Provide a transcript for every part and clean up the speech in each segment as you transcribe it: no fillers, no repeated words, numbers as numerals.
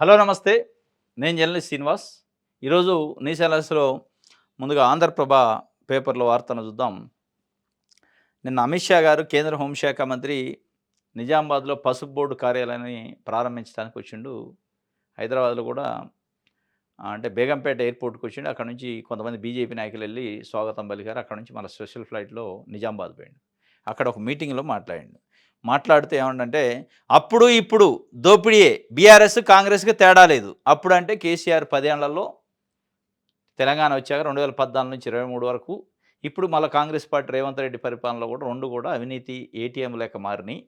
Hello నమస్తే. నేను journalist Srinivas. ఈరోజు న్యూస్ అనాలిసిస్‌లో ముందుగా ఆంధ్రప్రభ పేపర్‌లో వార్తను చూద్దాం. నిన్న అమిత్ షా గారు కేంద్ర హోంశాఖ మంత్రి నిజామాబాద్‌లో పసుపు బోర్డు కార్యాలయాన్ని ప్రారంభించడానికి వచ్చిండు. హైదరాబాద్‌లో కూడా అంటే బేగంపేట ఎయిర్‌పోర్ట్‌కి వచ్చిండు. అక్కడి నుంచి కొంతమంది బీజేపీ నాయకులెళ్ళి స్వాగతం పలికారు. అక్కడి నుంచి మళ్ళా స్పెషల్ ఫ్లైట్‌లో నిజామాబాద్ పోయిండు. అక్కడ ఒక మీటింగ్‌లో మాట్లాడిండు. మాట్లాడుతూ ఏమన్నాడంటే, అప్పుడు ఇప్పుడు దోపిడీయే. బీఆర్ఎస్, కాంగ్రెస్‌కి తేడా లేదు. అప్పుడంటే కేసీఆర్ 10 ఏళ్లలో తెలంగాణ వచ్చాక 2014 నుంచి 23 వరకు. ఇప్పుడు మళ్ళా కాంగ్రెస్ పార్టీ రేవంత్ రెడ్డి పరిపాలనలో కూడా 2 కూడా అవినీతి ఏటీఎం లెక్క మారినియి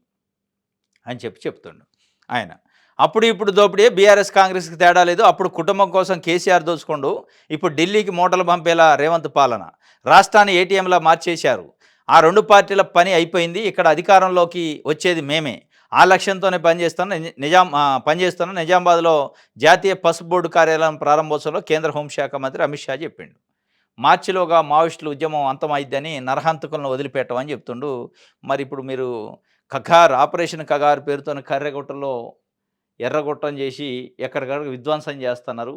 అని చెప్తుండు ఆయన. అప్పుడు ఇప్పుడు దోపిడీయే. బీఆర్ఎస్, కాంగ్రెస్‌కి తేడా లేదు. అప్పుడు కుటుంబం కోసం కేసీఆర్ దోచుకుండు. ఇప్పుడు ఢిల్లీకి మూటలు పంపేలా రేవంత్ పాలన. రాష్ట్రాన్ని ఏటీఎంలా మార్చేశారు. ఆ 2 పార్టీల పని అయిపోయింది. ఇక్కడ అధికారంలోకి వచ్చేది మేమే. ఆ లక్ష్యంతోనే పనిచేస్తున్న నిజామాబాద్‌లో జాతీయ పసుపు బోర్డు కార్యాలయం ప్రారంభోత్సవంలో కేంద్ర హోంశాఖ మంత్రి అమిత్ షా చెప్పిండు. మార్చిలోగా మావోయిస్టుల ఉద్యమం అంతమైద్దని, నరహంతకులను వదిలిపెట్టమని చెప్తుండు. మరి ఇప్పుడు మీరు ఆపరేషన్ కగార్ పేరుతోని కర్రెగుట్టలో ఎర్రగొట్టం చేసి ఎక్కడికక్కడ విధ్వంసం చేస్తున్నారు.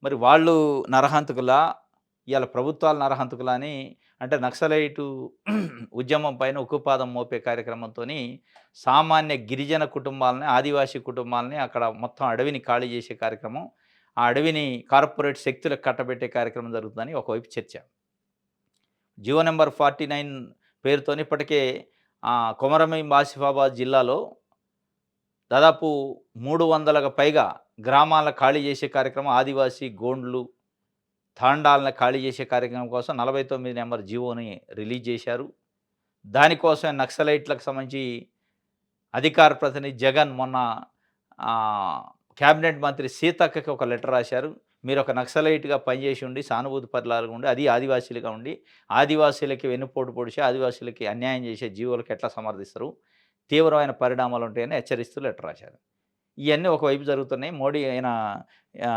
మరి వాళ్ళు నరహంతకులా? ఇయాల ప్రభుత్వాలు నరహంతకులా అని అంటే నక్సలైటు ఉద్యమం పైన ఉక్కుపాదం మోపే కార్యక్రమంతోని సామాన్య గిరిజన కుటుంబాలని, ఆదివాసీ కుటుంబాలని అక్కడ మొత్తం అడవిని ఖాళీ చేసే కార్యక్రమం, ఆ అడవిని కార్పొరేట్ శక్తులకు కట్టబెట్టే కార్యక్రమం జరుగుతుందని ఒకవైపు చర్చ. జివో నంబర్ 49 పేరుతోని ఇప్పటికే కొమరంభీం ఆసిఫాబాద్ జిల్లాలో దాదాపు 300కు పైగా గ్రామాలను ఖాళీ చేసే కార్యక్రమం, ఆదివాసీ, గోండ్లు, తాండాలను ఖాళీ చేసే కార్యక్రమం కోసం 49 నంబర్ జీవోని రిలీజ్ చేశారు. దానికోసమే నక్సలైట్లకు సంబంధించి అధికార ప్రతినిధి జగన్ మొన్న క్యాబినెట్ మంత్రి సీతక్కకి ఒక లెటర్ రాశారు. మీరు ఒక నక్సలైట్‌గా పనిచేసి ఉండి, సానుభూతి పరులాగా ఉండి, అది ఆదివాసీలుగా ఉండి, ఆదివాసీలకి వెన్నుపోటు పొడిచి, ఆదివాసీలకి అన్యాయం చేసే జీవోలకి ఎట్లా సమర్థిస్తారు? తీవ్రమైన పరిణామాలు ఉంటాయని హెచ్చరిస్తూ లెటర్ రాశారు. ఇయన్నీ ఒకవైపు జరుగుతున్నాయి.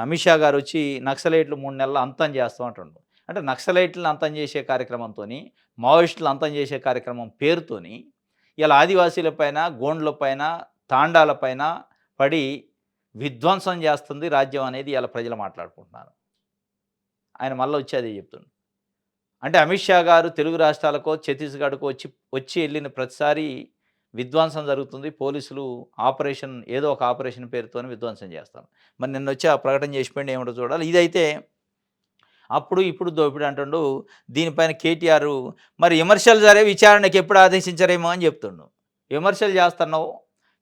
అమిత్ షా గారొచ్చి నక్సలైట్లు 3 నెలల్లో అంతం చేస్తాం అంటుండు. అంటే నక్సలైట్‌లని అంతం చేసే కార్యక్రమంతోని, మావోయిస్టులు అంతం చేసే కార్యక్రమం పేరుతోని, ఇలా ఆదివాసీల పైన, గోండ్ల పైన, తాండాల పైన పడి విధ్వంసం చేస్తుంది రాజ్యం అనేది ఇలా ప్రజలు మాట్లాడుకుంటున్నారు. ఆయన మళ్ళా వచ్చి అదే చెప్తుండు. అంటే అమిత్ షా గారు తెలుగు రాష్ట్రాలకో, ఛత్తీస్‌గఢ్‌కో వచ్చి ఎళ్ళిన ప్రతిసారి విధ్వంసం జరుగుతుంది. పోలీసులు ఏదో ఒక ఆపరేషన్ పేరుతోని విధ్వంసం చేస్తారు. మరి నిన్నొచ్చి ఆ ప్రకటన చేసిపోయిండు ఏమిటో చూడాలి. ఇదైతే అప్పుడు ఇప్పుడు దోపిడీ అంటుండు. దీనిపైన కేటీఆర్ మరి విమర్శలు విచారణకి ఎప్పుడు ఆదేశించరేమో అని చెప్తుండు. విమర్శలు చేస్తున్నావు,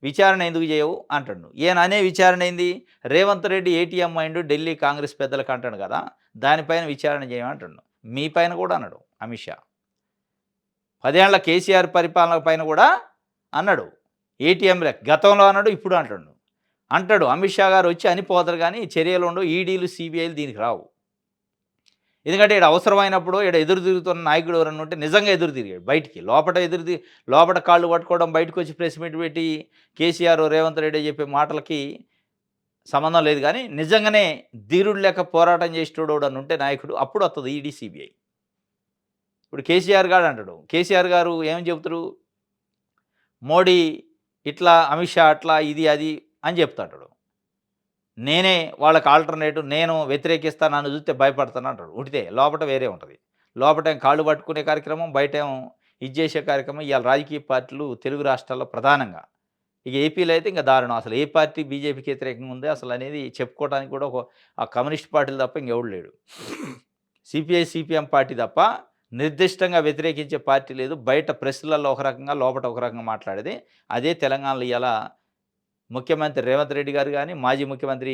విచారణ ఎందుకు చేయవు అంటుండు. ఈయన అనే విచారణ ఏంది? రేవంత్ రెడ్డి ఏటీఎం అయిండు ఢిల్లీ కాంగ్రెస్ పెద్దలకు అంటాడు కదా! దానిపైన విచారణ చేయమంటుండు. మీ పైన కూడా అన్నాడు అమిత్ షా. 10 ఏళ్ల కేసీఆర్ పరిపాలన పైన కూడా అన్నాడు. ఏటీఎంలే గతంలో అన్నాడు, ఇప్పుడు అంటాడు. అమిత్ షా గారు వచ్చి అనిపోతారు కానీ చర్యలు ఉండవు. ఈడీలు, సీబీఐలు దీనికి రావు. ఎందుకంటే ఈడ అవసరమైనప్పుడు ఈడ ఎదురు తిరుగుతున్న నాయకుడు ఎవరన్నా ఉంటే నిజంగా ఎదురు తిరిగాడు బయటికి. లోపట కాళ్ళు పట్టుకోవడం, బయటకు వచ్చి ప్రెస్ మీట్ పెట్టి కేసీఆర్, రేవంత్ రెడ్డి చెప్పే మాటలకి సంబంధం లేదు కానీ నిజంగానే ధీరుడు లెక్క పోరాటం చేసేటోడు ఎవడన్నా ఉంటే నాయకుడు అప్పుడు వస్తుంది ఈడీ, సీబీఐ. ఇప్పుడు కేసీఆర్ గారు అంటాడు. కేసీఆర్ గారు ఏమని చెబుతారు? మోడీ ఇట్లా, అమిత్ షా అట్లా, ఇది అది అని చెప్తాడు. నేనే వాళ్ళకి ఆల్టర్నేటివ్, నేను వ్యతిరేకిస్తాను, నన్ను చూస్తే భయపడతాను అంటాడు. ఉడితే లోపట వేరే ఉంటుంది. లోపటేం కాళ్ళు పట్టుకునే కార్యక్రమం, బయటేమో ఇది చేసే కార్యక్రమం. ఇవాళ రాజకీయ పార్టీలు తెలుగు రాష్ట్రాల్లో ప్రధానంగా, ఇక ఏపీలో అయితే ఇంకా దారుణం. అసలు ఏ పార్టీ బీజేపీకి వ్యతిరేకంగా ఉంది అసలు అనేది చెప్పుకోవడానికి కూడా ఆ కమ్యూనిస్ట్ పార్టీలు తప్ప ఇంకెవడు లేడు. సిపిఐ, సిపిఎం పార్టీ తప్ప నిర్దిష్టంగా వ్యతిరేకించే పార్టీ లేదు. బయట ప్రెస్లలో ఒక రకంగా, లోపల ఒక రకంగా మాట్లాడేది. అదే తెలంగాణలో ఇవాళ ముఖ్యమంత్రి రేవంత్ రెడ్డి గారు కానీ, మాజీ ముఖ్యమంత్రి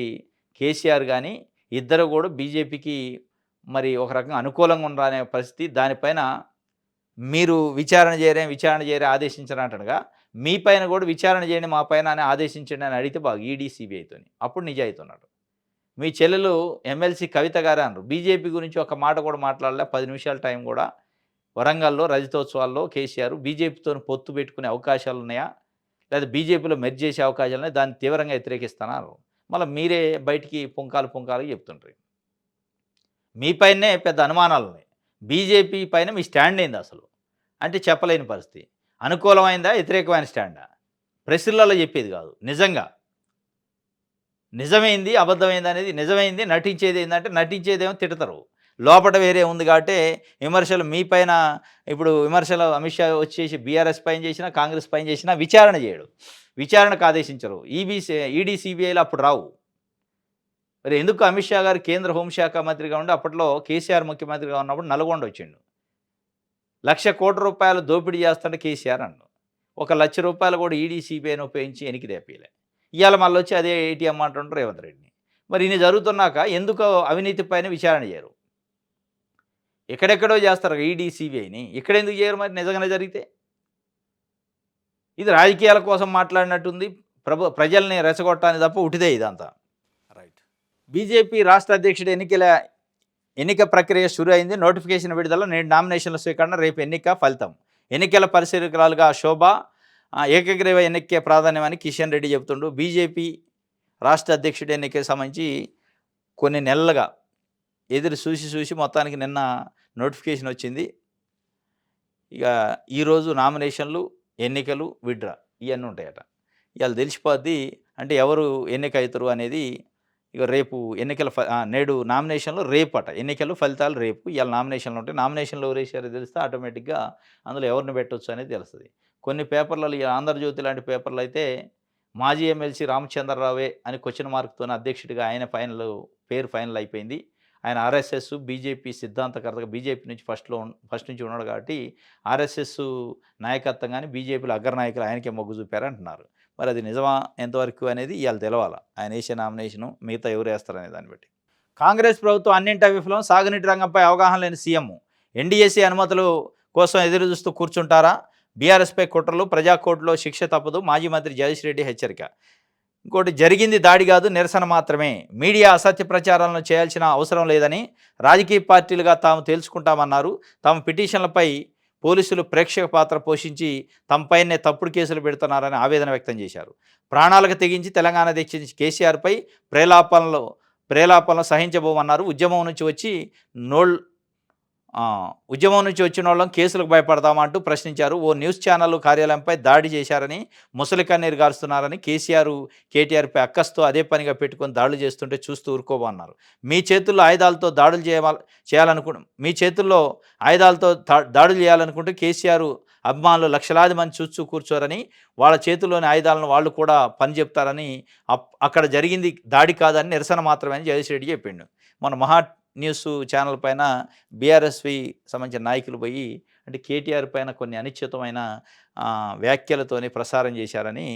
కేసీఆర్ కానీ ఇద్దరు కూడా బీజేపీకి మరి ఒక రకంగా అనుకూలంగా ఉండరనే పరిస్థితి. దానిపైన మీరు విచారణ చేయరే ఆదేశించరు అంటాడుగా, మీ పైన కూడా విచారణ చేయండి మా పైన అని ఆదేశించండి అని అడిగితే బాగా ఈడీ, సీబీఐతోని. అప్పుడు నిజాయితీ ఉన్నాడు. మీ చెల్లెలు ఎమ్మెల్సీ కవిత గారే అన్నారు. బీజేపీ గురించి ఒక మాట కూడా మాట్లాడలే. 10 నిమిషాల టైం కూడా వరంగల్‌లో రజతోత్సవాల్లో కేసీఆర్ బీజేపీతోని పొత్తు పెట్టుకునే అవకాశాలున్నాయా? లేదా బీజేపీలో మెర్జ్ చేసే అవకాశాలున్నాయి. దాన్ని తీవ్రంగా వ్యతిరేకిస్తున్నారు. మళ్ళా మీరే బయటికి పుంకాలు చెప్తుండ్రు. మీ పైనే పెద్ద అనుమానాలున్నాయి. బీజేపీ పైన మీ స్టాండ్ ఏంది అసలు? అంటే చెప్పలేని పరిస్థితి. అనుకూలమైందా? వ్యతిరేకమైన స్టాండా? ప్రెస్‌లలో చెప్పేది కాదు. నిజంగా నిజమైంది, అబద్ధమైంది అనేది నిజమైంది. నటించేది ఏందంటే నటించేదేమో తిడతారు. లోపట వేరే ఉంది కాబట్టే విమర్శలు మీ పైన ఇప్పుడు విమర్శలు అమిత్ షా వచ్చేసి బీఆర్ఎస్ పైన చేసినా, కాంగ్రెస్ పైన చేసినా విచారణ చేయడు. విచారణకు ఆదేశించరు. ఈడీ, సిబిఐలు అప్పుడు రావు. మరి ఎందుకు అమిత్ షా గారు కేంద్ర హోంశాఖ మంత్రిగా ఉండి అప్పట్లో కేసీఆర్ ముఖ్యమంత్రిగా ఉన్నప్పుడు నల్గొండ వచ్చిండు. ₹1,00,00,000 దోపిడీ చేస్తుంటే కేసీఆర్ అన్నాడు. ₹1,00,000 కూడా ఈడీ, సిబిఐని ఉపయోగించి ఎనికి తెప్పియలే. ఇవాళ మళ్ళొచ్చి అదే ఏటీఎం అంటుండ్రు రేవంత్ రెడ్డిని. మరి ఇన్ని జరుగుతున్నాక ఎందుకు అవినీతి పైన విచారణ చేయరు? ఎక్కడెక్కడో చేస్తారు ఈడీ, సిబిఐని. ఇక్కడెందుకు చేయరు మరి నిజంగానే జరిగితే? ఇది రాజకీయాల కోసం మాట్లాడినట్టుంది. ప్రజల్ని రెచ్చగొట్టడానికి తప్ప ఉట్టిదే ఇదంతా. రైట్. బీజేపీ రాష్ట్ర అధ్యక్షుడు ఎన్నిక ప్రక్రియ షురు అయింది. నోటిఫికేషన్ విడుదల, నేడు నామినేషన్ల స్వీకరణ, రేపు ఎన్నిక ఫలితం. ఎన్నికల పరిశీలకురాలుగా శోభ, ఏకగ్రీవ ఎన్నికే ప్రాధాన్యమని కిషన్ రెడ్డి చెబుతుండు. బీజేపీ రాష్ట్ర అధ్యక్షుడి ఎన్నికకి సంబంధించి కొన్ని నెలలుగా ఎదురు చూసి మొత్తానికి నిన్న నోటిఫికేషన్ వచ్చింది. ఇక ఈరోజు నామినేషన్లు, ఎన్నికలు, విడ్రా ఇవన్నీ ఉంటాయట. ఇవాళ తెలిసిపోద్ది అంటే ఎవరు ఎన్నిక అవుతారు అనేది. ఇక రేపు నేడు నామినేషన్లు రేపట, ఎన్నికలు ఫలితాలు రేపు. ఇవాళ నామినేషన్లు ఉంటాయి. నామినేషన్లు ఎవరు వేసారో తెలిస్తే ఆటోమేటిక్గా అందులో ఎవరిని పెట్టవచ్చు అనేది తెలుస్తుంది. కొన్ని పేపర్లలో ఈ ఆంధ్రజ్యోతి లాంటి పేపర్లు అయితే మాజీ ఎమ్మెల్సీ రామచంద్రరావే అని క్వశ్చన్ మార్క్తో అధ్యక్షుడిగా ఆయన పేరు ఫైనల్ అయిపోయింది. ఆయన ఆర్ఎస్ఎస్, బీజేపీ సిద్ధాంతకర్తగా బీజేపీ నుంచి ఫస్ట్ నుంచి ఉన్నాడు కాబట్టి ఆర్ఎస్ఎస్ నాయకత్వం కానీ బీజేపీలో అగ్రనాయకులు ఆయనకే మొగ్గు చూపారంటున్నారు. మరి అది నిజమా ఎంతవరకు అనేది ఇవాళ తెలవాలి. ఆయన వేసే నామినేషను మిగతా ఎవరు వేస్తారనే దాన్ని బట్టి. కాంగ్రెస్ ప్రభుత్వం అన్నింటా విఫలం, సాగునీటి రంగంపై అవగాహన లేని సీఎం. ఎన్డీఏసీ అనుమతులు కోసం ఎదురు చూస్తూ కూర్చుంటారా? బీఆర్ఎస్పై కుట్రలు, ప్రజాకోర్టులో శిక్ష తప్పదు. మాజీ మంత్రి జగదీష్ రెడ్డి హెచ్చరిక. ఇంకోటి, జరిగింది దాడి కాదు, నిరసన మాత్రమే. మీడియా అసత్య ప్రచారాలను చేయాల్సిన అవసరం లేదని రాజకీయ పార్టీలుగా తాము తేల్చుకుంటామన్నారు. తమ పిటిషన్లపై పోలీసులు ప్రేక్షక పాత్ర పోషించి తమపైనే తప్పుడు కేసులు పెడుతున్నారని ఆవేదన వ్యక్తం చేశారు. ప్రాణాలకు తెగించి తెలంగాణ తెచ్చించి కేసీఆర్పై ప్రేలాపనలు సహించబోమన్నారు. ఉద్యమం నుంచి వచ్చిన వాళ్ళం కేసులకు భయపడతామంటూ ప్రశ్నించారు. ఓ న్యూస్ ఛానల్ కార్యాలయంపై దాడి చేశారని, ముసలి కన్నీరు గారుస్తున్నారని, కేటీఆర్పై అక్కస్తో అదే పనిగా పెట్టుకొని దాడులు చేస్తుంటే చూస్తూ ఊరుకోమన్నారు. మీ చేతుల్లో ఆయుధాలతో దాడులు చేయాలనుకుంటే కేసీఆర్ అభిమానులు లక్షలాది మంది చూస్తూ కూర్చోరని, వాళ్ళ చేతుల్లోని ఆయుధాలను వాళ్ళు కూడా పని చెప్తారని, అక్కడ జరిగింది దాడి కాదని, నిరసన మాత్రమే అని జగదీష్ రెడ్డి చెప్పిండు. మన మహా న్యూస్ ఛానల్ పైన బీఆర్ఎస్వి సంబంధించిన నాయకులు పోయి అంటే కేటీఆర్ పైన కొన్ని అనిశ్చితమైన వ్యాఖ్యలతోనే ప్రసారం చేశారని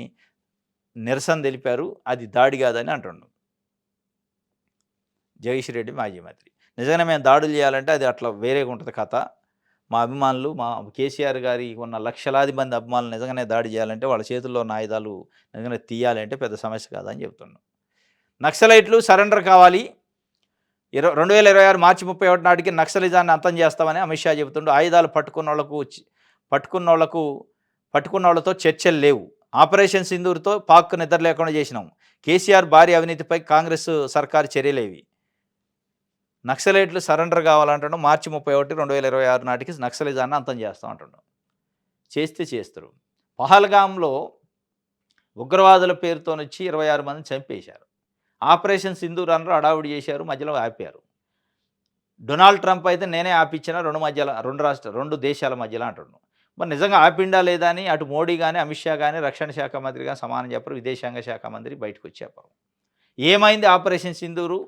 నిరసన తెలిపారు. అది దాడి కాదని అంటుండు జగదీష్ రెడ్డి మాజీ మంత్రి. నిజంగానే మేము దాడులు చేయాలంటే అది అట్లా వేరేగా ఉంటుంది కథ. మా అభిమానులు, మా కేసీఆర్ గారి ఉన్న లక్షలాది మంది అభిమానులు నిజంగానే దాడి చేయాలంటే వాళ్ళ చేతుల్లో ఉన్న ఆయుధాలు నిజంగానే తీయాలంటే పెద్ద సమస్య కాదని చెప్తున్నాం. నక్సలైట్లు సరెండర్ కావాలి. 2026 మార్చి 31 నాటికి నక్సలిజాన్ని అంతం చేస్తామని అమిత్ షా చెబుతుండు. ఆయుధాలు పట్టుకున్నోళ్లతో చర్చలు లేవు. ఆపరేషన్ సింధూర్తో పాక్ నిద్ర లేకుండా చేసినాం. కేసీఆర్ భారీ అవినీతిపై కాంగ్రెస్ సర్కారు చర్యలేవి. నక్సలైట్లు సరెండర్ కావాలంటాడు. మార్చి 31, 2026 నాటికి నక్సలిజాన్ని అంతం చేస్తాం అంటున్నాం. చేస్తారు. పహల్గామ్లో ఉగ్రవాదుల పేరుతోనొచ్చి 26 మందిని చంపేశారు. ఆపరేషన్ సింధూర్ అన్నారు, హడావుడి చేశారు, మధ్యలో ఆపారు. డొనాల్డ్ ట్రంప్ అయితే నేనే ఆపించిన రెండు దేశాల మధ్యలో అంటున్నాను. మరి నిజంగా ఆపిండా లేదా అని అటు మోడీ కానీ, అమిత్ షా కానీ, రక్షణ శాఖ మంత్రి కానీ సమానం చెప్పరు. విదేశాంగ శాఖ మంత్రి బయటకు వచ్చి చెప్పరు. ఏమైంది ఆపరేషన్ సింధూరు?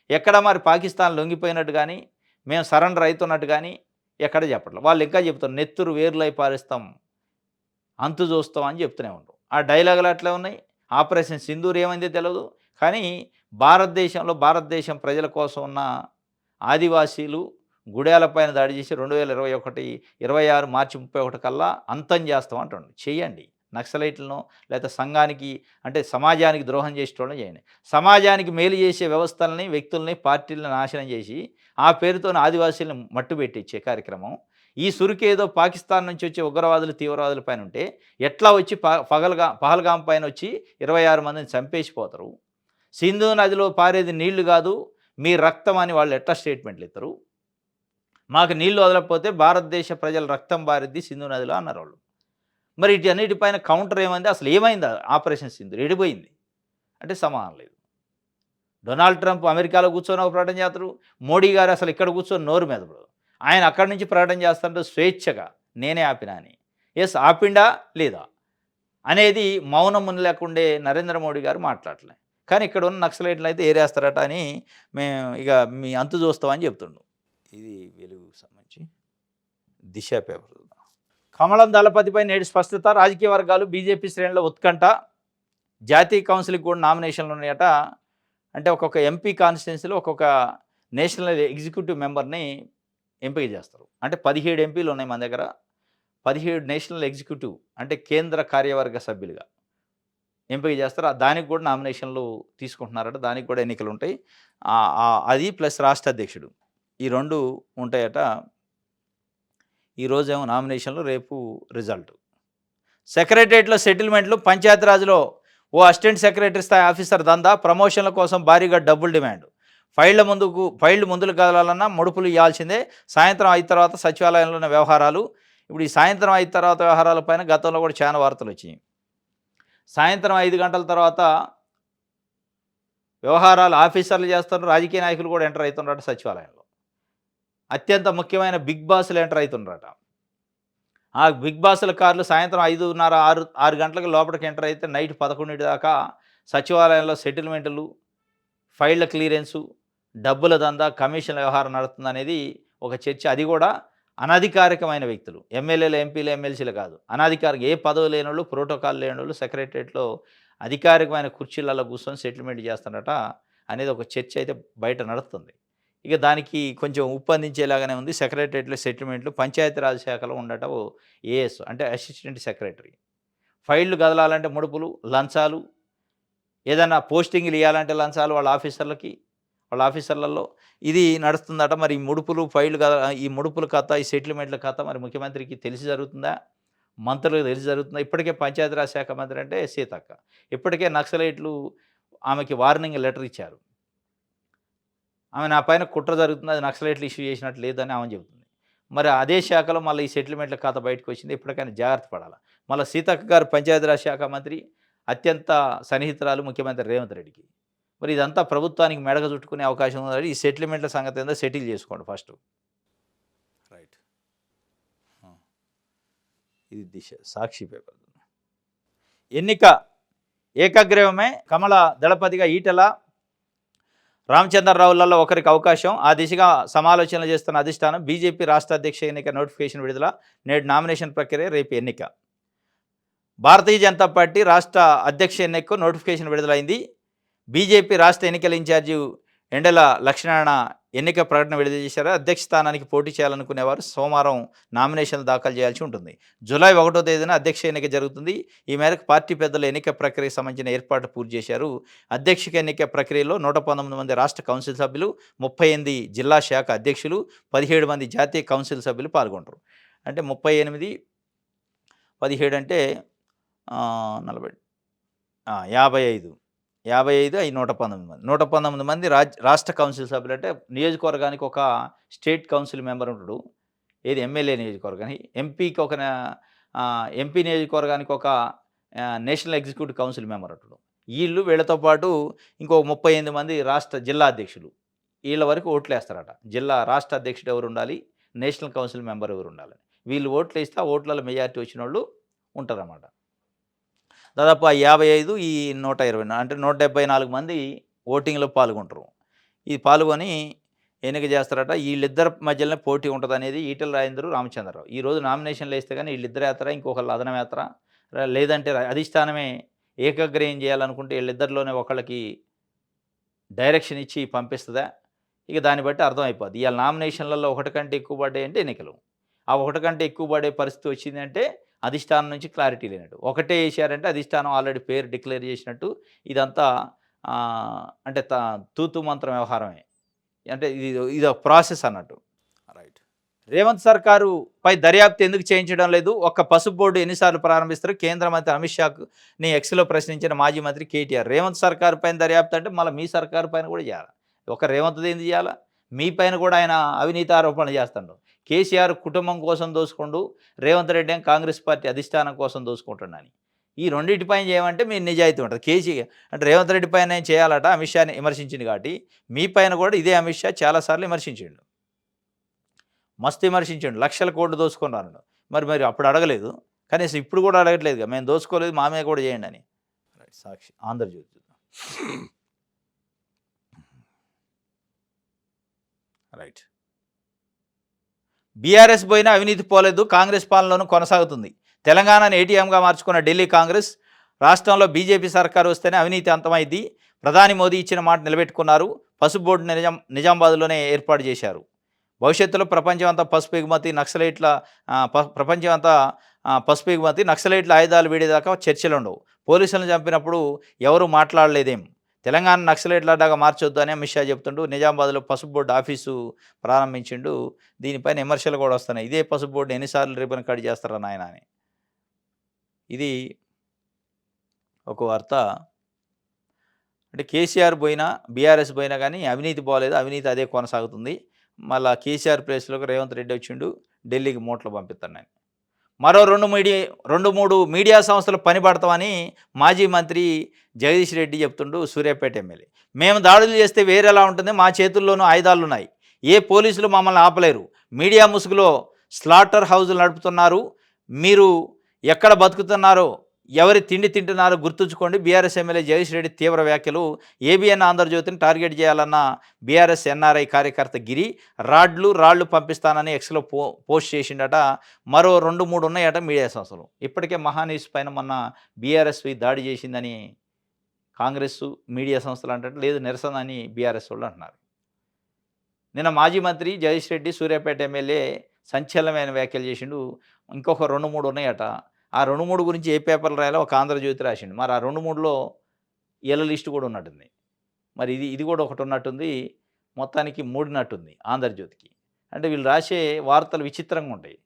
ఎక్కడ మరి పాకిస్తాన్ లొంగిపోయినట్టు కానీ, మేము సరెండర్ అవుతున్నట్టు కానీ ఎక్కడ చెప్పట్లేదు. వాళ్ళు ఇంకా చెప్తారు, నెత్తురు వేర్లై పారేస్తాం, అంతు చూస్తాం అని చెప్తూనే ఉంటారు. ఆ డైలాగులు అట్లా ఉన్నాయి. ఆపరేషన్ సింధూర్ ఏమైందో తెలియదు. కానీ భారతదేశం ప్రజల కోసం ఉన్న ఆదివాసీలు గుడాలపైన దాడి చేసి 2026 మార్చి 31 కల్లా అంతం చేస్తాం అంటుండు. చేయండి. నక్సలైట్లను లేదా సమాజానికి ద్రోహం చేసేటోళ్ళని చేయండి. సమాజానికి మేలు చేసే వ్యవస్థలని, వ్యక్తుల్ని, పార్టీలను నాశనం చేసి ఆ పేరుతో ఆదివాసీలను మట్టుబెట్టించే కార్యక్రమం. ఈ సురుకేదో పాకిస్తాన్ నుంచి వచ్చే ఉగ్రవాదులు, తీవ్రవాదుల పైన ఉంటే ఎట్లా వచ్చి పహల్గాం పైన వచ్చి 26 మందిని చంపేసిపోతారు? సింధు నదిలో పారేది నీళ్లు కాదు, మీ రక్తం అని వాళ్ళు ఎట్లా స్టేట్మెంట్లు ఇస్తారు? మాకు నీళ్లు వదలకపోతే భారతదేశ ప్రజల రక్తం పారిద్ది సింధు నదిలో అన్నారు వాళ్ళు. మరి వీటన్నిటిపైన కౌంటర్ ఏమైంది? అసలు ఏమైంది? ఆపరేషన్ సింధూర్ ఎడిపోయింది అంటే సమానం లేదు. డొనాల్డ్ ట్రంప్ అమెరికాలో కూర్చొని ఒక ప్రకటన చేస్తారు. మోడీ గారు అసలు ఇక్కడ కూర్చొని నోరు మెదపడు. ఆయన అక్కడి నుంచి ప్రకటన చేస్తుంటే స్వేచ్ఛగా నేనే ఆపినా అని. యెస్ ఆపిండా లేదా అనేది మౌనమున లేకుండే నరేంద్ర మోడీ గారు మాట్లాడలే. కానీ ఇక్కడ ఉన్న నక్సలైట్లయితే ఏరేస్తారట అని మేము ఇక మీ అంతు చూస్తామని చెప్తుండు. ఇది వెలుగుకు సంబంధించి దిశ పేపర్. కమలం దళపతిపై నేడు స్పష్టత. రాజకీయ వర్గాలు బీజేపీ శ్రేణుల ఉత్కంఠ. జాతీయ కౌన్సిల్కి కూడా నామినేషన్లు ఉన్నాయట. అంటే ఒక్కొక్క ఎంపీ కాన్స్టిట్యున్సీలో ఒక్కొక్క నేషనల్ ఎగ్జిక్యూటివ్ మెంబర్ని ఎంపిక చేస్తారు. అంటే 17 ఎంపీలు ఉన్నాయి మన దగ్గర. 17 నేషనల్ ఎగ్జిక్యూటివ్ అంటే కేంద్ర కార్యవర్గ సభ్యులుగా ఎంపిక చేస్తారు. దానికి కూడా నామినేషన్లు తీసుకుంటున్నారట. దానికి కూడా ఎన్నికలు ఉంటాయి. అది ప్లస్ రాష్ట్ర అధ్యక్షుడు ఈ 2 ఉంటాయట. ఈరోజేమో నామినేషన్లు, రేపు రిజల్ట్. సెక్రటరియట్లో సెటిల్మెంట్లు. పంచాయతీరాజ్లో ఓ అసిస్టెంట్ సెక్రటరీ స్థాయి ఆఫీసర్ దందా. ప్రమోషన్ల కోసం భారీగా డబ్బులు డిమాండ్. ఫైళ్లు ముందుకు కదలాలన్నా ముడుపులు ఇవ్వాల్సిందే. సాయంత్రం 5 తర్వాత సచివాలయంలోని వ్యవహారాలు. ఇప్పుడు ఈ సాయంత్రం 5 తర్వాత వ్యవహారాల పైన గతంలో కూడా చాలా వార్తలు వచ్చినాయి. సాయంత్రం 5 గంటల తర్వాత వ్యవహారాలు ఆఫీసర్లు చేస్తున్నారు. రాజకీయ నాయకులు కూడా ఎంటర్ అవుతున్నారట సచివాలయంలో. అత్యంత ముఖ్యమైన బిగ్ బాస్లు ఎంటర్ అవుతున్నారట. ఆ బిగ్ బాస్ల కార్లు సాయంత్రం 5:30, 6 గంటలకు లోపలికి ఎంటర్ అయితే నైట్ 11 దాకా సచివాలయంలో సెటిల్మెంట్లు, ఫైళ్ల క్లియరెన్సు, డబ్బుల దందా, కమిషన్ల వ్యవహారం నడుస్తుందనేది ఒక చర్చ. అది కూడా అనధికారికమైన వ్యక్తులు, ఎమ్మెల్యేలు, ఎంపీలు, ఎమ్మెల్సీలు కాదు. అనధికారిక ఏ పదవి లేనోళ్ళు, ప్రోటోకాల్ లేనోళ్ళు సెక్రటరియట్లో అధికారికమైన కుర్చీలలో కూర్చొని సెటిల్మెంట్ చేస్తారట అనేది ఒక చర్చ అయితే బయట నడుస్తుంది. ఇక దానికి కొంచెం ఉప్పందించేలాగానే ఉంది. సెక్రటరియట్లో సెటిల్మెంట్లు పంచాయతీరాజ్ శాఖలో ఉండటం ఏఎస్ అంటే అసిస్టెంట్ సెక్రటరీ. ఫైళ్లు కదలాలంటే ముడుపులు, లంచాలు, ఏదైనా పోస్టింగ్లు ఇవ్వాలంటే లంచాలు వాళ్ళ ఆఫీసర్లలో ఇది నడుస్తుందట. మరి ఈ ముడుపులు, ఫైళ్లు ఈ ముడుపుల కథ, ఈ సెటిల్మెంట్ల కథ మరి ముఖ్యమంత్రికి తెలిసి జరుగుతుందా, మంత్రులకు తెలిసి జరుగుతుందా? ఇప్పటికే పంచాయతీరాజ్ శాఖ మంత్రి అంటే సీతక్క ఇప్పటికే నక్సలైట్లు ఆమెకి వార్నింగ్ లెటర్ ఇచ్చారు. ఆమె నా పైన కుట్ర జరుగుతుంది, అది నక్సలైట్లు ఇష్యూ చేసినట్టు లేదని ఆమె చెబుతుంది. మరి అదే శాఖలో మళ్ళీ ఈ సెటిల్మెంట్ల కథ బయటకు వచ్చింది. ఇప్పటికైనా జాగ్రత్త పడాలి. మళ్ళీ సీతక్క గారు పంచాయతీరాజ్ శాఖ మంత్రి, అత్యంత సన్నిహితురాలు ముఖ్యమంత్రి రేవంత్ రెడ్డికి. మరి ఇదంతా ప్రభుత్వానికి మెడగ చుట్టుకునే అవకాశం ఉంది. ఈ సెటిల్మెంట్ల సంగతి ఏందో సెటిల్ చేసుకోండి ఫస్ట్. రైట్. ఇది దిశ సాక్షి పేపర్. ఎన్నిక ఏకగ్రీవమే. కమల దళపతిగా ఈటెల, రామచంద్రరావులలో ఒకరికి అవకాశం. ఆ దిశగా సమాలోచనలు చేస్తున్న అధిష్టానం. బీజేపీ రాష్ట్ర అధ్యక్ష ఎన్నిక నోటిఫికేషన్ విడుదల. నేడు నామినేషన్ ప్రక్రియ, రేపు ఎన్నిక. భారతీయ జనతా పార్టీ రాష్ట్ర అధ్యక్ష ఎన్నికకు నోటిఫికేషన్ విడుదలైంది. బీజేపీ రాష్ట్ర ఎన్నికల ఇన్ఛార్జి ఎండల లక్ష్మీనారాయణ ఎన్నిక ప్రకటన విడుదల చేశారు. అధ్యక్ష స్థానానికి పోటీ చేయాలనుకునేవారు సోమవారం నామినేషన్లు దాఖలు చేయాల్సి ఉంటుంది. జూలై 1వ తేదీన అధ్యక్ష ఎన్నిక జరుగుతుంది. ఈ మేరకు పార్టీ పెద్దల ఎన్నిక ప్రక్రియకు సంబంధించిన ఏర్పాట్లు పూర్తి చేశారు. అధ్యక్ష ఎన్నిక ప్రక్రియలో 119 మంది రాష్ట్ర కౌన్సిల్ సభ్యులు, 38 జిల్లా శాఖ అధ్యక్షులు, 17 మంది జాతీయ కౌన్సిల్ సభ్యులు పాల్గొంటారు. అంటే 38, 17 అంటే 40, 55, 119 మంది. 119 మంది రాష్ట్ర కౌన్సిల్ సభ్యులు. అంటే నియోజకవర్గానికి ఒక స్టేట్ కౌన్సిల్ మెంబర్ ఉంటాడు. ఏది ఎమ్మెల్యే నియోజకవర్గానికి. ఎంపీకి ఒక ఎంపీ నియోజకవర్గానికి ఒక నేషనల్ ఎగ్జిక్యూటివ్ కౌన్సిల్ మెంబర్ ఉంటాడు. వీళ్ళతో పాటు ఇంకో 38 మంది జిల్లా అధ్యక్షులు. వీళ్ళ వరకు ఓట్లు వేస్తారట. రాష్ట్ర అధ్యక్షుడు ఎవరు ఉండాలి, నేషనల్ కౌన్సిల్ మెంబర్ ఎవరు ఉండాలి. వీళ్ళు ఓట్లు వేస్తే ఆ ఓట్లలో మెజారిటీ వచ్చిన వాళ్ళు ఉంటారన్నమాట. దాదాపు 55, ఈ 120 అంటే 174 మంది ఓటింగ్లో పాల్గొంటారు. ఈ పాల్గొని ఎన్నిక చేస్తారట. వీళ్ళిద్దరి మధ్యలోనే పోటీ ఉంటుంది అనేది ఈటెల రాజేందర్, రామచంద్రరావు. ఈరోజు నామినేషన్లు వేస్తే కానీ వీళ్ళిద్దరు యాత్ర, ఇంకొకళ్ళు అదనం యాత్ర, లేదంటే అధిష్టానమే ఏకగ్రహం చేయాలనుకుంటే వీళ్ళిద్దరిలోనే ఒకళ్ళకి డైరెక్షన్ ఇచ్చి పంపిస్తుందా, ఇక దాన్ని బట్టి అర్థమైపోద్ది. ఇవాళ నామినేషన్లలో ఒకటి కంటే ఎక్కువ పడ్డాయి అంటే ఎన్నికలు. ఆ ఒకటి కంటే ఎక్కువ పడే పరిస్థితి వచ్చిందంటే అధిష్టానం నుంచి క్లారిటీ లేనట్టు. ఒకటే వేసారంటే అధిష్టానం ఆల్రెడీ పేరు డిక్లేర్ చేసినట్టు. ఇదంతా అంటే తూతు మంత్రం వ్యవహారమే. అంటే ఇది ఒక ప్రాసెస్ అన్నట్టు. రైట్. రేవంత్ సర్కారు పై దర్యాప్తు ఎందుకు చేయించడం లేదు? ఒక్క పసుపు బోర్డు ఎన్నిసార్లు ప్రారంభిస్తారు? కేంద్ర మంత్రి అమిత్ షాని ఎక్స్లో ప్రశ్నించిన మాజీ మంత్రి కేటీఆర్. రేవంత్ సర్కారు పైన దర్యాప్తు అంటే మళ్ళీ మీ సర్కారు పైన కూడా చేయాలి. ఒక రేవంత్ది ఎందుకు చేయాలా? మీ పైన కూడా ఆయన అవినీతి ఆరోపణలు చేస్తాడు. కేసీఆర్ కుటుంబం కోసం దోసుకుంటూ, రేవంత్ రెడ్డి కాంగ్రెస్ పార్టీ అధిష్టానం కోసం దోసుకుంటున్నాను. ఈ రెండిటి పైన చేయమంటే మీ నిజాయితీ ఉంటుంది. అంటే రేవంత్ రెడ్డి పైన చేయాలట అమిత్ షాని విమర్శించింది కాబట్టి, మీ పైన కూడా ఇదే అమిత్ షా చాలా సార్లు విమర్శించిండు. మస్తు విమర్శించిండు. లక్షల కోట్లు దోసుకున్నారన్నాడు. మరి అప్పుడు అడగలేదు. కనీసం ఇప్పుడు కూడా అడగట్లేదుగా. మేము దోసుకోలేదు మా మీద కూడా చేయండి అని. సాక్షి, ఆంధ్రజ్యోతి చూద్దాం. రైట్. బీఆర్ఎస్ పోయినా అవినీతి పోలేదు, కాంగ్రెస్ పాలనలోనూ కొనసాగుతుంది. తెలంగాణను ఏటీఎంగా మార్చుకున్న ఢిల్లీ కాంగ్రెస్, రాష్ట్రంలో బీజేపీ సర్కారు వస్తేనే అవినీతి అంతమైంది. ప్రధాని మోదీ ఇచ్చిన మాట నిలబెట్టుకున్నారు. పసుపు బోర్డు నిజామాబాద్లోనే ఏర్పాటు చేశారు. భవిష్యత్తులో ప్రపంచమంతా పసుపు ఎగుమతి, నక్సలైట్ల ప్రపంచమంతా పసుపు ఎగుమతి, నక్సలైట్ల ఆయుధాలు వీడేదాకా చర్చలు ఉండవు. పోలీసులను చంపినప్పుడు ఎవరు మాట్లాడలేదేం. తెలంగాణ నక్సలైట్ల అడ్డాగా మార్చొద్దు అని అమిత్ షా చెప్తుండు. నిజామాబాద్లో పసుపు బోర్డు ఆఫీసు ప్రారంభించిండు. దీనిపైన విమర్శలు కూడా వస్తున్నాయి. ఇదే పసుపు బోర్డు ఎన్నిసార్లు రిబన్ కట్ చేస్తారా నాయన అని. ఇది ఒక వార్త. అంటే కేసీఆర్ పోయినా బీఆర్ఎస్ పోయినా కానీ అవినీతి పోలేదు, అవినీతి అదే కొనసాగుతుంది. మళ్ళా కేసీఆర్ ప్లేస్లోకి రేవంత్ రెడ్డి వచ్చిండు, ఢిల్లీకి మూటలు పంపిస్తాను నేను. మరో 2-3 మీడియా సంస్థలు పని పడతామని మాజీ మంత్రి జగదీష్ రెడ్డి చెప్తుండు. సూర్యాపేట ఎమ్మెల్యే, మేము దాడులు చేస్తే వేరేలా ఉంటుంది, మా చేతుల్లోనూ ఆయుధాలు ఉన్నాయి, ఏ పోలీసులు మమ్మల్ని ఆపలేరు, మీడియా ముసుగులో స్లాటర్ హౌజులు నడుపుతున్నారు, మీరు ఎక్కడ బతుకుతున్నారో ఎవరి తిండి తింటున్నారో గుర్తుంచుకోండి. బీఆర్ఎస్ ఎమ్మెల్యే జగదీష్ రెడ్డి తీవ్ర వ్యాఖ్యలు. ఏబిఎన్ ఆంధ్రజ్యోతిని టార్గెట్ చేయాలన్న బీఆర్ఎస్ ఎన్ఆర్ఐ కార్యకర్త గిరి రాళ్లు పంపిస్తానని ఎక్స్లో పోస్ట్ చేసిండట. మరో 2-3 ఉన్నాయట మీడియా సంస్థలు. ఇప్పటికే మహానీస్ పైన మొన్న బీఆర్ఎస్ దాడి చేసిందని కాంగ్రెస్ మీడియా సంస్థలు అంటే లేదు, నిరసన అని బీఆర్ఎస్ వాళ్ళు అంటున్నారు. నిన్న మాజీ మంత్రి జగదీష్ రెడ్డి సూర్యాపేట ఎమ్మెల్యే సంచలనమైన వ్యాఖ్యలు చేసిండు. ఇంకొక 2-3 ఉన్నాయట. ఆ 2-3 గురించి ఏ పేపర్లు రాయాలో ఒక ఆంధ్రజ్యోతి రాసిండు. మరి ఆ 2-3లో ఏళ్ళ లిస్టు కూడా ఉన్నట్టుంది. మరి ఇది కూడా ఒకటి ఉన్నట్టుంది. మొత్తానికి మూడినట్టుంది ఆంధ్రజ్యోతికి. అంటే వీళ్ళు రాసే వార్తలు విచిత్రంగా ఉంటాయి.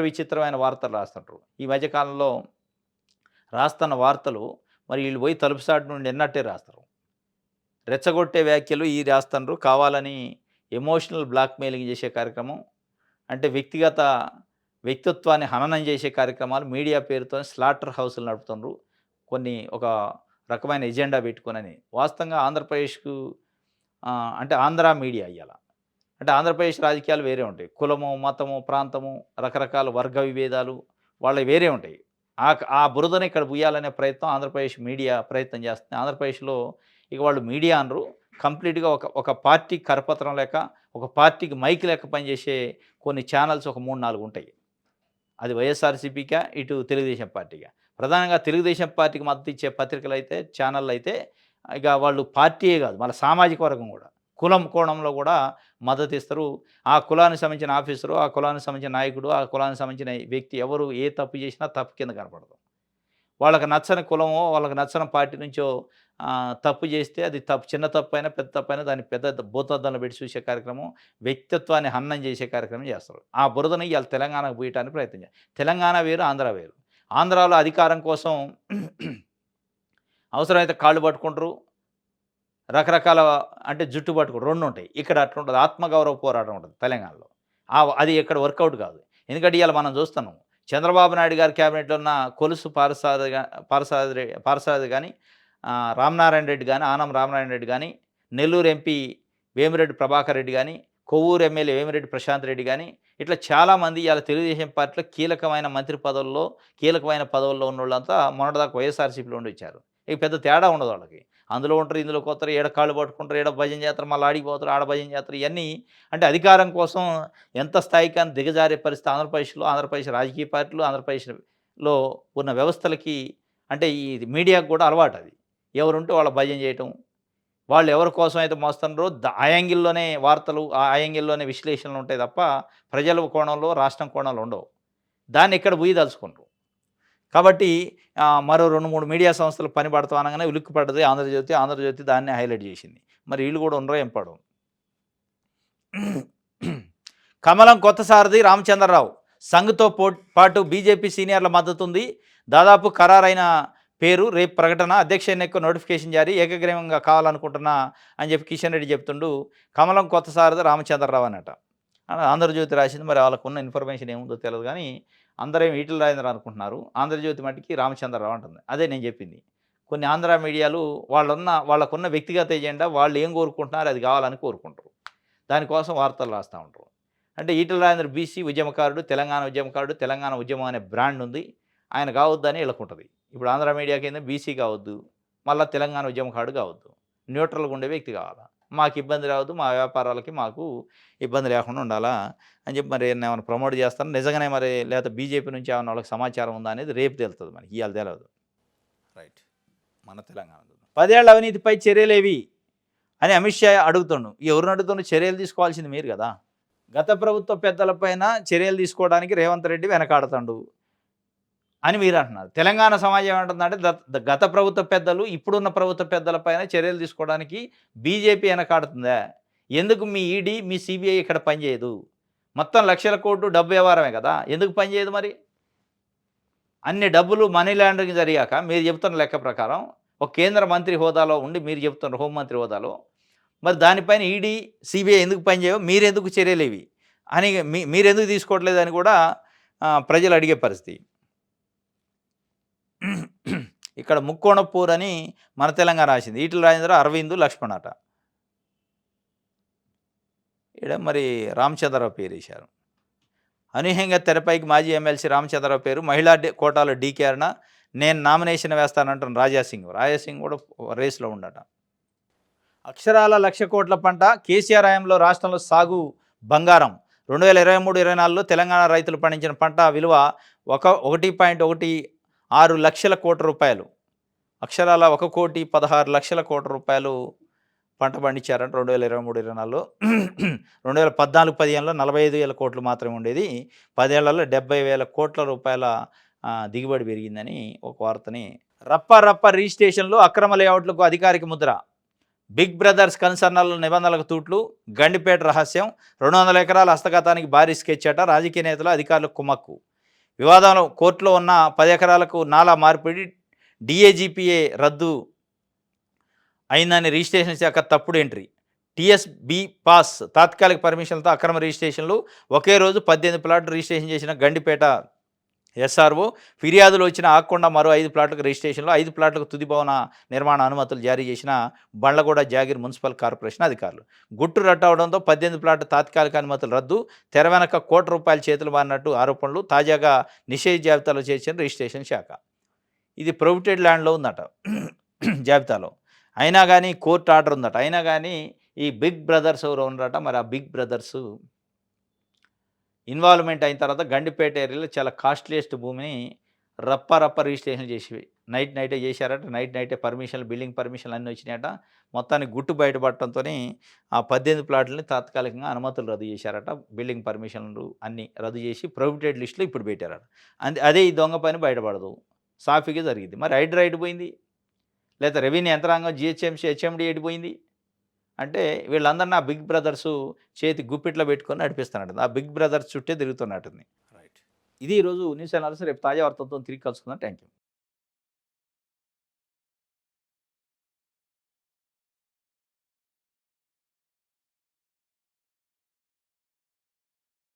విచిత్రమైన వార్తలు రాస్తుంటారు. ఈ మధ్యకాలంలో రాస్తున్న వార్తలు మరి వీళ్ళు పోయి తలుపుసాటు నుండి ఎన్నట్టే రాస్తారు. రెచ్చగొట్టే వ్యాఖ్యలు ఈ రాస్తున్నారు. కావాలని ఎమోషనల్ బ్లాక్మెయిలింగ్ చేసే కార్యక్రమం, అంటే వ్యక్తిత్వాన్ని హననం చేసే కార్యక్రమాలు మీడియా పేరుతో స్లాటర్ హౌస్లు నడుపుతున్నారు. ఒక రకమైన ఎజెండా పెట్టుకునని. వాస్తవంగా ఆంధ్రప్రదేశ్కు అంటే ఆంధ్ర మీడియా ఇయ్యాల. అంటే ఆంధ్రప్రదేశ్ రాజకీయాలు వేరే ఉంటాయి. కులము, మతము, ప్రాంతము, రకరకాల వర్గ విభేదాలు వాళ్ళవి వేరే ఉంటాయి. ఆ బురదను ఇక్కడ బుయ్యాలనే ప్రయత్నం ఆంధ్రప్రదేశ్ మీడియా ప్రయత్నం చేస్తుంది. ఆంధ్రప్రదేశ్లో ఇక వాళ్ళు మీడియా అనరు, కంప్లీట్గా ఒక పార్టీ కరపత్రం లేక, ఒక పార్టీకి మైక్ లేక పనిచేసే కొన్ని ఛానల్స్ ఒక 3-4 ఉంటాయి. అది వైఎస్ఆర్సీపీగా, ఇటు తెలుగుదేశం పార్టీగా. ప్రధానంగా తెలుగుదేశం పార్టీకి మద్దతు ఇచ్చే పత్రికలు అయితే, ఛానళ్ళు అయితే ఇక వాళ్ళు పార్టీయే కాదు, మన సామాజిక వర్గం కూడా, కులం కోణంలో కూడా మద్దతు ఇస్తారు. ఆ కులానికి సంబంధించిన ఆఫీసరు, ఆ కులానికి సంబంధించిన నాయకుడు, ఆ కులానికి సంబంధించిన వ్యక్తి ఎవరు ఏ తప్పు చేసినా తప్పు కింద కనపడదు. వాళ్ళకి నచ్చని కులమో, వాళ్ళకి నచ్చని పార్టీ నుంచో తప్పు చేస్తే అది చిన్న తప్పు అయినా పెద్ద తప్పు అయినా దాన్ని పెద్ద భూతద్దంలో పెట్టి చూసే కార్యక్రమం, వ్యక్తిత్వాన్ని హననం చేసే కార్యక్రమం చేస్తారు. ఆ బురదను ఇవాళ తెలంగాణకు పోయటానికి ప్రయత్నం చేస్తారు. తెలంగాణ వేరు, ఆంధ్ర వేరు. ఆంధ్రాలో అధికారం కోసం అవసరమైతే కాళ్ళు పట్టుకుంటారు, రకరకాల అంటే జుట్టు పట్టుకుంటారు, 2 ఉంటాయి. ఇక్కడ అట్లా ఉంటుంది, ఆత్మగౌరవ పోరాటం ఉంటుంది తెలంగాణలో. అది ఇక్కడ వర్కౌట్ కాదు. ఎందుకంటే ఇవాళ మనం చూస్తున్నాం, చంద్రబాబు నాయుడు గారి క్యాబినెట్లో ఉన్న కొలుసు పార్సారథి కానీ, రామనారాయణ రెడ్డి కానీ, ఆనం రామనారాయణ రెడ్డి కానీ, నెల్లూరు ఎంపీ వేమిరెడ్డి ప్రభాకర్ రెడ్డి కానీ, కొవ్వూరు ఎమ్మెల్యే వేమిరెడ్డి ప్రశాంత్ రెడ్డి కానీ, ఇట్లా చాలామంది ఇవాళ తెలుగుదేశం పార్టీలో కీలకమైన మంత్రి పదవుల్లో, కీలకమైన పదవుల్లో ఉన్న వాళ్ళంతా మొన్నటిదాకా వైఎస్ఆర్సీపీలో ఉండి వచ్చారు. ఇక పెద్ద తేడా ఉండదు వాళ్ళకి. అందులో ఉంటారు, ఇందులోకి పోతారు, ఏడ కాళ్ళు పట్టుకుంటారు, ఏడ భజన చేస్తారు, మళ్ళీ ఆడిపోతారు, ఆడ భజన చేస్తారు. ఇవన్నీ అంటే అధికారం కోసం ఎంత స్థాయికి అని దిగజారే పరిస్థితి ఆంధ్రప్రదేశ్ రాజకీయ పార్టీలు, ఆంధ్రప్రదేశ్లో ఉన్న వ్యవస్థలకి, అంటే ఈ మీడియాకు కూడా అలవాటు అది. ఎవరుంటే వాళ్ళ భజన చేయటం, వాళ్ళు ఎవరి కోసం అయితే మోస్తున్నారో ఆ యాంగిల్లోనే వార్తలు, ఆ యాంగిల్లోనే విశ్లేషణలు ఉంటాయి తప్ప ప్రజల కోణంలో, రాష్ట్రం కోణంలో ఉండవు. దాన్ని ఇక్కడ బుయ్యదలుచుకుంటారు. కాబట్టి మరో 2-3 మీడియా సంస్థలు పని పడతాం అనగానే ఉలిక్కి పడ్డది ఆంధ్రజ్యోతి దాన్ని హైలైట్ చేసింది. మరి వీళ్ళు కూడా ఉండరో ఏం పడవు. కమలం కొత్త సారథి రామచంద్రరావు, సంఘ్తో పాటు బీజేపీ సీనియర్ల మద్దతు ఉంది, దాదాపు ఖరారైన పేరు, రేపు ప్రకటన, అధ్యక్ష ఎన్నిక నోటిఫికేషన్ జారీ, ఏకగ్రీవంగా కావాలనుకుంటున్నా అని చెప్పి కిషన్ రెడ్డి చెప్తుండు. కమలం కొత్త సారథి రామచంద్రరావు అన్నట ఆంధ్రజ్యోతి రాసింది. మరి వాళ్ళకున్న ఇన్ఫర్మేషన్ ఏముందో తెలియదు కానీ అందరేం ఈటల రాజేంద్ర అనుకుంటున్నారు. ఆంధ్రజ్యోతి మట్టికి రామచంద్రరావు అంటుంది. అదే నేను చెప్పింది. కొన్ని ఆంధ్ర మీడియాలు వాళ్ళకున్న వ్యక్తిగత ఎజెండా వాళ్ళు ఏం కోరుకుంటున్నారో అది కావాలని కోరుకుంటారు. దానికోసం వార్తలు రాస్తా ఉంటారు. అంటే ఈటల రాజేంద్ర బీసీ ఉద్యమకారుడు, తెలంగాణ ఉద్యమకారుడు, తెలంగాణ ఉద్యమం అనే బ్రాండ్ ఉంది. ఆయన కావద్దని ఈళ్ళకుంటది. ఇప్పుడు ఆంధ్ర మీడియా కింద బీసీ కావద్దు, మళ్ళా తెలంగాణ ఉద్యమకారుడు కావద్దు. న్యూట్రల్‌గా ఉండే వ్యక్తి కావాలా. మాకు ఇబ్బంది రావద్దు, మా వ్యాపారాలకి మాకు ఇబ్బంది లేకుండా ఉండాలా అని చెప్పి మరి ఏమన్నా ప్రమోట్ చేస్తారా? నిజంగానే మరి లేకపోతే బీజేపీ నుంచి ఏమన్నా వాళ్ళకి సమాచారం ఉందా అనేది రేపు తేలుతది మనకి. ఇయాల తెలవదు. రైట్. మన తెలంగాణ 10 ఏళ్ల అవినీతిపై చర్యలేవి అని అమిత్ షా అడుగుతుండు. ఎవరిని అడుగుతుండు? చర్యలు తీసుకోవాల్సింది మీరు కదా! గత ప్రభుత్వ పెద్దలపైన చర్యలు తీసుకోవడానికి రేవంత్ రెడ్డి వెనకాడుతుండు అని మీరు అంటున్నారు. తెలంగాణ సమాజం ఏమంటుందంటే గత ప్రభుత్వ పెద్దలు, ఇప్పుడున్న ప్రభుత్వ పెద్దలపైన చర్యలు తీసుకోవడానికి బీజేపీ వెనకాడుతుందా? ఎందుకు మీ ఈడీ, మీ సీబీఐ ఇక్కడ పనిచేయదు? మొత్తం లక్షల కోట్లు డబ్బు వ్యవహారమే కదా! ఎందుకు పనిచేయదు మరి? అన్ని డబ్బులు మనీ లాండరింగ్ జరిగాక మీరు చెప్తున్న లెక్క ప్రకారం ఒక కేంద్ర మంత్రి హోదాలో ఉండి మీరు చెప్తున్న హోంమంత్రి హోదాలో మరి దానిపైన ఈడీ, సీబీఐ ఎందుకు పనిచేయవు? మీరెందుకు చర్యలేవి అని మీరెందుకు తీసుకోవట్లేదు అని కూడా ప్రజలు అడిగే పరిస్థితి. ఇక్కడ ముక్కోణపూర్ అని మన తెలంగాణ రాసింది. ఈటల రాజేంద్ర, అరవింద్, లక్ష్మణ్ అట. ఈడ మరి రామచంద్రరావు పేరు వేశారు. అనూహ్యంగా తెరపైకి మాజీ ఎమ్మెల్సీ రామచంద్రరావు పేరు. మహిళా కోటాలో డీకే అరుణ, నేను నామినేషన్ వేస్తానంటున్న రాజాసింగ్. రాజాసింగ్ కూడా రేస్లో ఉండట. అక్షరాల 1,00,000 కోట్ల పంట కేసీఆర్ హయాంలో రాష్ట్రంలో సాగు బంగారం. 2023-24లో తెలంగాణ రైతులు పండించిన పంట విలువ 1.16 లక్షల కోట్ల రూపాయలు. అక్షరాల 1,16,00,000 కోట్ల రూపాయలు పంట పండించారంట 2023-24లో. 2014-15లో 45,000 కోట్లు మాత్రమే ఉండేది. 10 ఏళ్లలో 70,000 కోట్ల రూపాయల దిగుబడి పెరిగిందని ఒక వార్తని. రప్ప రిజిస్ట్రేషన్లు, అక్రమ లేఅవుట్లకు అధికారిక ముద్ర. బిగ్ బ్రదర్స్ కన్సర్నల నిబంధనలకు తూట్లు. గండిపేట రహస్యం. 200 ఎకరాల హస్తగతానికి భారీ స్కెచ్ అట. రాజకీయ నేతలు అధికారులకు కుమ్మక్కు. వివాదంలో కోర్టులో ఉన్న 10 ఎకరాలకు నాలా మార్పిడి. డిఏజీపీఏ రద్దు అయిందని రిజిస్ట్రేషన్ శాఖ తప్పుడు ఎంట్రీ. టీఎస్బీ పాస్ తాత్కాలిక పర్మిషన్లతో అక్రమ రిజిస్ట్రేషన్లు. ఒకే రోజు 18 ప్లాట్లు రిజిస్ట్రేషన్ చేసిన గండిపేట ఎస్ఆర్ఓ. ఫిర్యాదులు వచ్చిన ఆకుండా మరో 5 ప్లాట్లకు రిజిస్ట్రేషన్లు. 5 ప్లాట్లకు తుది భవన నిర్మాణ అనుమతులు జారీ చేసిన బండ్లగూడ జాగీర్ మున్సిపల్ కార్పొరేషన్ అధికారులు. గుట్టు రట్టవడంతో 18 ప్లాట్ల తాత్కాలిక అనుమతులు రద్దు. తెర వెనక ₹1,00,00,000 చేతులు మారినట్టు ఆరోపణలు. తాజాగా నిషేధ జాబితాలో చేర్చిన రిజిస్ట్రేషన్ శాఖ. ఇది ప్రొహిబిటెడ్ ల్యాండ్లో ఉందట జాబితాలో. అయినా కానీ కోర్టు ఆర్డర్ ఉందట. అయినా కానీ ఈ బిగ్ బ్రదర్స్ ఎవరు ఉన్నారట. మరి ఆ బిగ్ బ్రదర్స్ ఇన్వాల్వ్మెంట్ అయిన తర్వాత గండిపేట ఏరియాలో చాలా కాస్ట్లీయెస్ట్ భూమిని రప్ప రిజిస్ట్రేషన్ చేసి నైటే చేశారట. నైటే పర్మిషన్లు, బిల్డింగ్ పర్మిషన్లు అన్నీ వచ్చినాయట. మొత్తానికి గుట్టు బయటపడటంతో ఆ 18 ప్లాట్లని తాత్కాలికంగా అనుమతులు రద్దు చేశారట. బిల్డింగ్ పర్మిషన్లు అన్నీ రద్దు చేసి ప్రొహిబిటెడ్ లిస్టులో ఇప్పుడు పెట్టారట. అదే ఈ దొంగ పని బయటపడదు, సాఫీగా జరిగింది. మరి హైడ్రా ఎడిపోయింది, లేదా రెవెన్యూ యంత్రాంగం, జిహెచ్ఎంసీ, హెచ్ఎండి ఎడిపోయింది అంటే వీళ్ళందరినీ ఆ బిగ్ బ్రదర్స్ చేతి గుప్పిట్లో పెట్టుకొని నడిపిస్తున్నట్టుంది. ఆ బిగ్ బ్రదర్స్ చుట్టే తిరుగుతున్నట్టుంది. రైట్. ఇది ఈరోజు న్యూస్ అనాలిసిస్. రేపు తాజా వార్తలతో తిరిగి కలుసుకుందాం. Thank you.